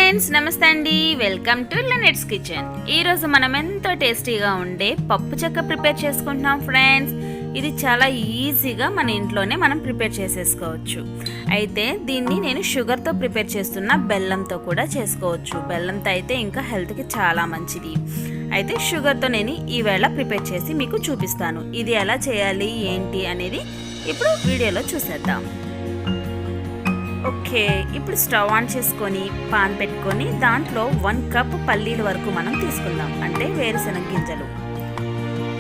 Friends నమస్తే అండి, welcome to లెనెట్స్ kitchen. ఈరోజు మనం ఎంతో టేస్టీగా ఉండే పప్పు చెక్క ప్రిపేర్ చేసుకుంటున్నాం ఫ్రెండ్స్. ఇది చాలా ఈజీగా మన ఇంట్లోనే మనం ప్రిపేర్ చేసేసుకోవచ్చు. అయితే దీన్ని నేను షుగర్తో ప్రిపేర్ చేస్తున్నా, బెల్లంతో కూడా చేసుకోవచ్చు. బెల్లంతో అయితే ఇంకా హెల్త్కి చాలా మంచిది. అయితే షుగర్తో నేను ఈవేళ ప్రిపేర్ చేసి మీకు చూపిస్తాను. ఇది ఎలా చేయాలి ఏంటి అనేది ఇప్పుడు వీడియోలో చూసేద్దాం. ఓకే, ఇప్పుడు స్టవ్ ఆన్ చేసుకొని పాన్ పెట్టుకొని దాంట్లో 1 కప్ పల్లీల వరకు మనం తీసుకుందాం. అంటే వేరుశెనగ గింజలు,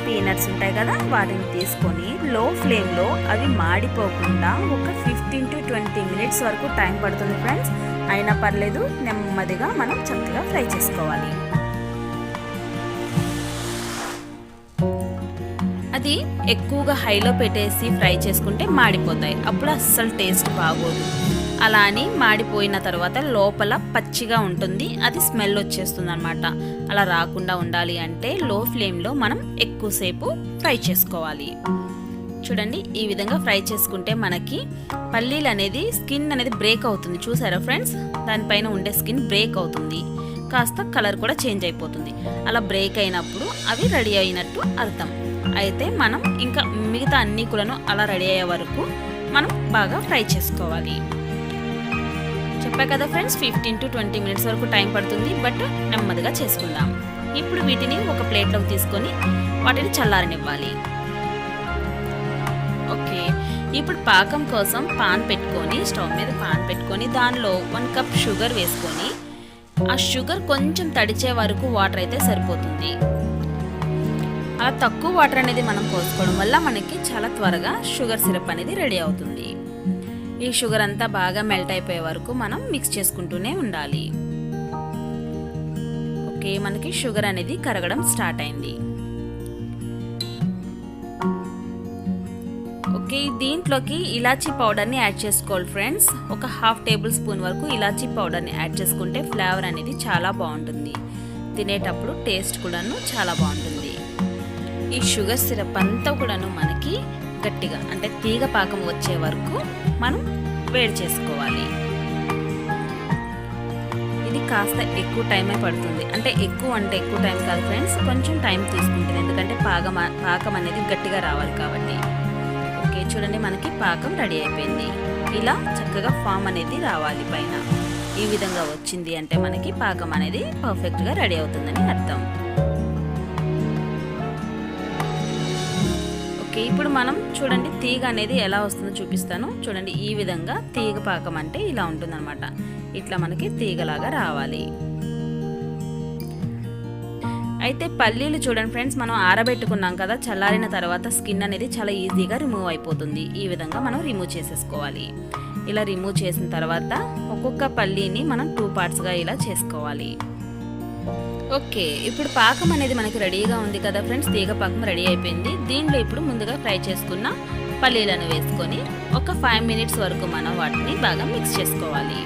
పీనట్స్ ఉంటాయి కదా, వాటిని తీసుకొని లో ఫ్లేమ్లో అవి మాడిపోకుండా ఒక 15 to 20 మినిట్స్ వరకు టైం పడుతుంది ఫ్రెండ్స్. అయినా పర్లేదు, నెమ్మదిగా మనం చక్కగా ఫ్రై చేసుకోవాలి. అది ఎక్కువగా హైలో పెట్టేసి ఫ్రై చేసుకుంటే మాడిపోతాయి, అప్పుడు అస్సలు టేస్ట్ బాగోదు. అలా అని మాడిపోయిన తర్వాత లోపల పచ్చిగా ఉంటుంది, అది స్మెల్ వచ్చేస్తుంది అనమాట. అలా రాకుండా ఉండాలి అంటే లో ఫ్లేమ్లో మనం ఎక్కువసేపు ఫ్రై చేసుకోవాలి. చూడండి, ఈ విధంగా ఫ్రై చేసుకుంటే మనకి పల్లీలు అనేది స్కిన్ అనేది బ్రేక్ అవుతుంది. చూసారా ఫ్రెండ్స్, దానిపైన ఉండే స్కిన్ బ్రేక్ అవుతుంది, కాస్త కలర్ కూడా చేంజ్ అయిపోతుంది. అలా బ్రేక్ అయినప్పుడు అవి రెడీ అయినట్టు అర్థం. అయితే మనం ఇంకా మిగతా అన్ని కూడాను అలా రెడీ అయ్యే వరకు మనం బాగా ఫ్రై చేసుకోవాలి. చెప్పా కదా ఫ్రెండ్స్, 15 to 20 మినిట్స్ వరకు టైం పడుతుంది, బట్ నెమ్మదిగా చేసుకుందాం. ఇప్పుడు వీటిని ఒక ప్లేట్లోకి తీసుకొని వాటిని చల్లారనివ్వాలి. ఓకే, ఇప్పుడు పాకం కోసం పాన్ పెట్టుకొని స్టవ్ మీద పాన్ పెట్టుకొని దానిలో 1 కప్ షుగర్ వేసుకొని ఆ షుగర్ కొంచెం తడిచే వరకు వాటర్ అయితే సరిపోతుంది. అలా తక్కువ వాటర్ అనేది మనం పోసుకోవడం వల్ల మనకి చాలా త్వరగా షుగర్ సిరప్ అనేది రెడీ అవుతుంది. ఈ షుగర్ అంతా బాగా మెల్ట్ అయిపోయే వరకు మనం మిక్స్ చేసుకుంటూనే ఉండాలి. ఓకే, మనకి షుగర్ అనేది కరగడం స్టార్ట్ అయింది. ఓకే, దీంట్లోకి ఇలాచీ పౌడర్ని యాడ్ చేసుకోవాలి ఫ్రెండ్స్. ఒక 1/2 టేబుల్ స్పూన్ వరకు ఇలాచీ పౌడర్ని యాడ్ చేసుకుంటే ఫ్లేవర్ అనేది చాలా బాగుంటుంది. తినేటప్పుడు టేస్ట్ కూడాను చాలా బాగుంటుంది. ఈ షుగర్ సిరప్ అంతా కూడాను మనకి గట్టిగా అంటే తీగ పాకం వచ్చే వరకు మనం వేడి చేసుకోవాలి. ఇది కాస్త ఎక్కువ టైమే పడుతుంది. అంటే ఎక్కువ టైం కాదు ఫ్రెండ్స్, కొంచెం టైం తీసుకుంటుంది, ఎందుకంటే పాకం అనేది గట్టిగా రావాలి కాబట్టి. ఓకే, చూడండి, మనకి పాకం రెడీ అయిపోయింది. ఇలా చక్కగా ఫామ్ అనేది రావాలి పైన. ఈ విధంగా వచ్చింది అంటే మనకి పాకం అనేది పర్ఫెక్ట్గా రెడీ అవుతుందని అర్థం. ఇప్పుడు మనం చూడండి, తీగ అనేది ఎలా వస్తుందో చూపిస్తాను. చూడండి, ఈ విధంగా తీగ పాకం అంటే ఇలా ఉంటుందన్నమాట. ఇట్లా మనకి తీగలాగా రావాలి. అయితే పల్లీలు చూడండి ఫ్రెండ్స్, మనం ఆరబెట్టుకున్నాం కదా, చల్లారిన తర్వాత స్కిన్ అనేది చాలా ఈజీగా రిమూవ్ అయిపోతుంది. ఈ విధంగా మనం రిమూవ్ చేసేసుకోవాలి. ఇలా రిమూవ్ చేసిన తర్వాత ఒక్కొక్క పల్లీని మనం 2 పార్ట్స్గా ఇలా చేసుకోవాలి. ఓకే, ఇప్పుడు పాకం అనేది మనకి రెడీగా ఉంది కదా ఫ్రెండ్స్, తీగ పాకం రెడీ అయిపోయింది. దీనిలో ఇప్పుడు ముందుగా ఫ్రై చేసుకున్న పల్లీలను వేసుకొని ఒక 5 మినిట్స్ వరకు మనం వాటిని బాగా మిక్స్ చేసుకోవాలి.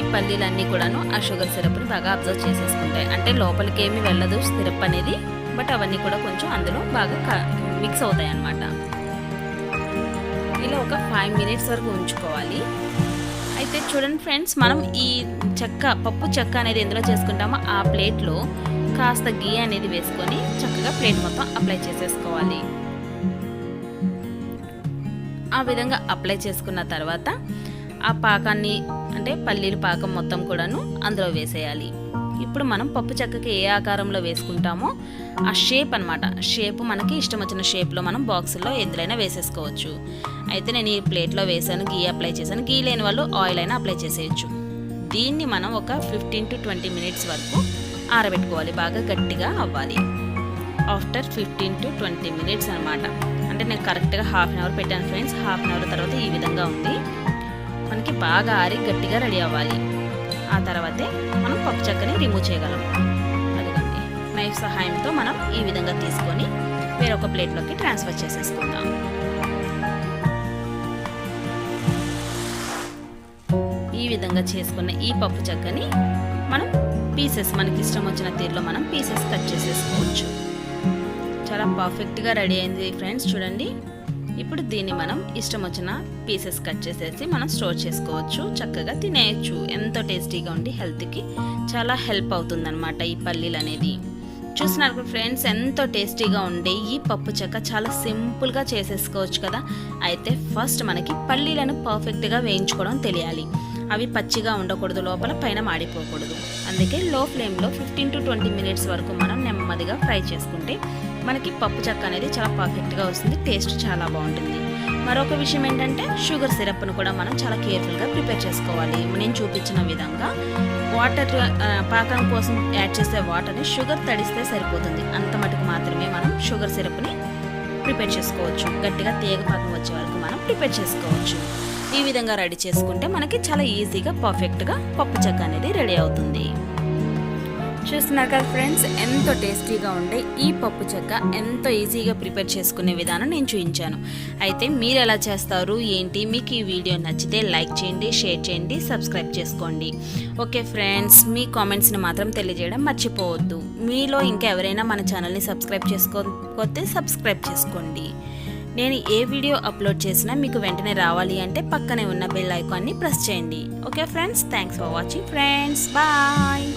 ఈ పల్లీలన్నీ కూడాను ఆ షుగర్ సిరప్ని బాగా అబ్జర్వ్ చేసేసుకుంటాయి. అంటే లోపలికి ఏమీ వెళ్ళదు సిరప్ అనేది, బట్ అవన్నీ కూడా కొంచెం అందులో బాగా మిక్స్ అవుతాయి అన్నమాట. ఇలా ఒక 5 మినిట్స్ వరకు ఉంచుకోవాలి. అయితే చూడండి ఫ్రెండ్స్, మనం ఈ పప్పు చెక్క అనేది ఎందులో చేసుకుంటామో ఆ ప్లేట్లో కాస్త గీ అనేది వేసుకొని చక్కగా ప్లేట్ మొత్తం అప్లై చేసేసుకోవాలి. ఆ విధంగా అప్లై చేసుకున్న తర్వాత ఆ పాకాన్ని అంటే పల్లీల పాకం మొత్తం కూడాను అందులో వేసేయాలి. ఇప్పుడు మనం పప్పు చెక్కకి ఏ ఆకారంలో వేసుకుంటామో ఆ షేప్ అనమాట, షేప్ మనకి ఇష్టం వచ్చిన షేప్లో మనం బాక్సుల్లో ఎందులైనా వేసేసుకోవచ్చు. అయితే నేను ఈ ప్లేట్లో వేసాను, గీ అప్లై చేశాను. గీ లేని వాళ్ళు ఆయిల్ అయినా అప్లై చేసేయచ్చు. దీన్ని మనం ఒక 15 to 20 మినిట్స్ వరకు ఆరబెట్టుకోవాలి, బాగా గట్టిగా అవ్వాలి. ఆఫ్టర్ 15 to 20 మినిట్స్ అనమాట. అంటే నేను కరెక్ట్గా 1/2 అవర్ పెట్టాను ఫ్రెండ్స్. 1/2 అవర్ తర్వాత ఈ విధంగా ఉంది. మనకి బాగా ఆరి గట్టిగా రెడీ అవ్వాలి. ఆ తర్వాతే మనం పప్పు చెక్కని రిమూవ్ చేయగలం. అదిగోండి, నైఫ్ సహాయంతో మనం ఈ విధంగా తీసుకొని వేరొక ప్లేట్లోకి ట్రాన్స్ఫర్ చేసేసుకుందాం. ఈ విధంగా చేసుకున్న ఈ పప్పు చెక్కని మనం పీసెస్, మనకి ఇష్టం వచ్చిన తీరులో మనం పీసెస్ కట్ చేసేసుకోవచ్చు. చాలా పర్ఫెక్ట్గా రెడీ అయింది ఫ్రెండ్స్. చూడండి, ఇప్పుడు దీన్ని మనం ఇష్టం వచ్చిన పీసెస్ కట్ చేసేసి మనం స్టోర్ చేసుకోవచ్చు, చక్కగా తినేయచ్చు. ఎంతో టేస్టీగా ఉండి హెల్త్కి చాలా హెల్ప్ అవుతుందన్నమాట ఈ పల్లీలు అనేది. చూస్తున్నారు ఫ్రెండ్స్, ఎంతో టేస్టీగా ఉండే ఈ పప్పు చెక్క చాలా సింపుల్గా చేసేసుకోవచ్చు కదా. అయితే ఫస్ట్ మనకి పల్లీలను పర్ఫెక్ట్గా వేయించుకోవడం తెలియాలి. అవి పచ్చిగా ఉండకూడదు, లోపల పైన మాడిపోకూడదు. అందుకే లో ఫ్లేమ్లో 15 to 20 మినిట్స్ వరకు మనం నెమ్మదిగా ఫ్రై చేసుకుంటే మనకి పప్పు చెక్క అనేది చాలా పర్ఫెక్ట్గా వస్తుంది, టేస్ట్ చాలా బాగుంటుంది. మరొక విషయం ఏంటంటే షుగర్ సిరప్ను కూడా మనం చాలా కేర్ఫుల్గా ప్రిపేర్ చేసుకోవాలి. నేను చూపించిన విధంగా వాటర్ పాకం కోసం యాడ్ చేసే వాటర్ని షుగర్ తడిస్తే సరిపోతుంది. అంత మటుకు మాత్రమే మనం షుగర్ సిరప్ని ప్రిపేర్ చేసుకోవచ్చు. గట్టిగా తీగ పాకం వచ్చే వరకు మనం ప్రిపేర్ చేసుకోవచ్చు. ఈ విధంగా రెడీ చేసుకుంటే మనకి చాలా ఈజీగా పర్ఫెక్ట్గా పప్పు చెక్క అనేది రెడీ అవుతుంది. చూస్తున్నారు కదా ఫ్రెండ్స్, ఎంతో టేస్టీగా ఉండే ఈ పప్పు చెక్క ఎంతో ఈజీగా ప్రిపేర్ చేసుకునే విధానం నేను చూపించాను. అయితే మీరు ఎలా చేస్తారు ఏంటి, మీకు ఈ వీడియో నచ్చితే లైక్ చేయండి, షేర్ చేయండి, సబ్స్క్రైబ్ చేసుకోండి. ఓకే ఫ్రెండ్స్, మీ కామెంట్స్ని మాత్రం తెలియజేయడం మర్చిపోవద్దు. మీలో ఇంకా ఎవరైనా మన ఛానల్ని సబ్స్క్రైబ్ చేసుకోకపోతే సబ్స్క్రైబ్ చేసుకోండి. నేను ఏ వీడియో అప్లోడ్ చేసినా మీకు వెంటనే రావాలి అంటే పక్కనే ఉన్న బెల్ ఐకాన్ని ప్రెస్ చేయండి. Okay friends, thanks for watching friends, bye.